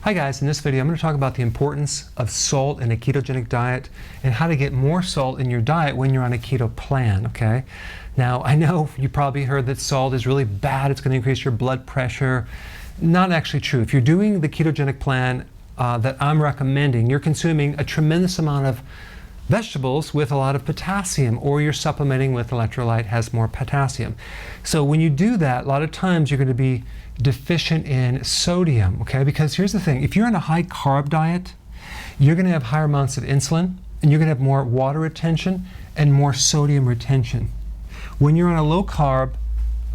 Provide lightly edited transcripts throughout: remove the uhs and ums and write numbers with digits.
Hi guys, in this video I'm going to talk about the importance of salt in a ketogenic diet and how to get more salt in your diet when you're on a keto plan, okay? Now, I know you probably heard that salt is really bad, it's going to increase your blood pressure. Not actually true. If you're doing the ketogenic plan that I'm recommending, you're consuming a tremendous amount of vegetables with a lot of potassium, or you're supplementing with electrolyte has more potassium. So when you do that, a lot of times you're going to be deficient in sodium, okay? Because here's the thing, if you're on a high carb diet, you're going to have higher amounts of insulin, and you're going to have more water retention and more sodium retention. When you're on a low carb,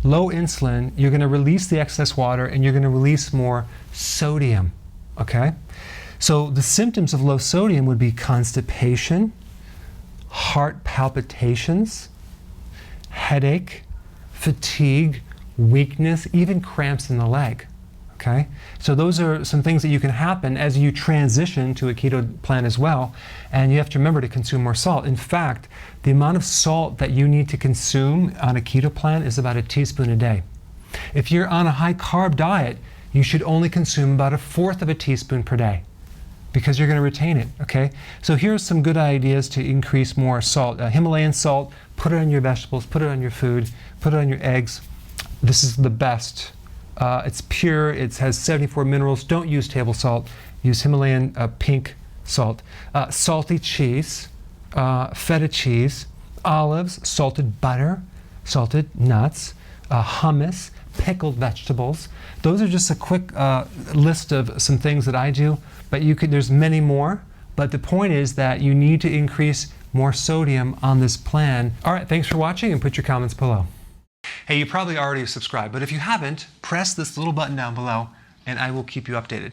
low insulin, you're going to release the excess water and you're going to release more sodium, okay? So the symptoms of low sodium would be constipation, heart palpitations, headache, fatigue, weakness, even cramps in the leg, okay? So those are some things that you can happen as you transition to a keto plan as well, and you have to remember to consume more salt. In fact, the amount of salt that you need to consume on a keto plan is about a teaspoon a day. If you're on a high carb diet, you should only consume about 1/4 of a teaspoon per day, because you're going to retain it, okay? So here's some good ideas to increase more salt. Himalayan salt, put it on your vegetables, put it on your food, put it on your eggs. This is the best. It's pure, it has 74 minerals. Don't use table salt, use Himalayan pink salt. Salty cheese, feta cheese, olives, salted butter, salted nuts, hummus, pickled vegetables. Those are just a quick list of some things that I do, but there's many more. But the point is that you need to increase more sodium on this plan. All right, thanks for watching and put your comments below. Hey, you probably already subscribed, but if you haven't, press this little button down below and I will keep you updated.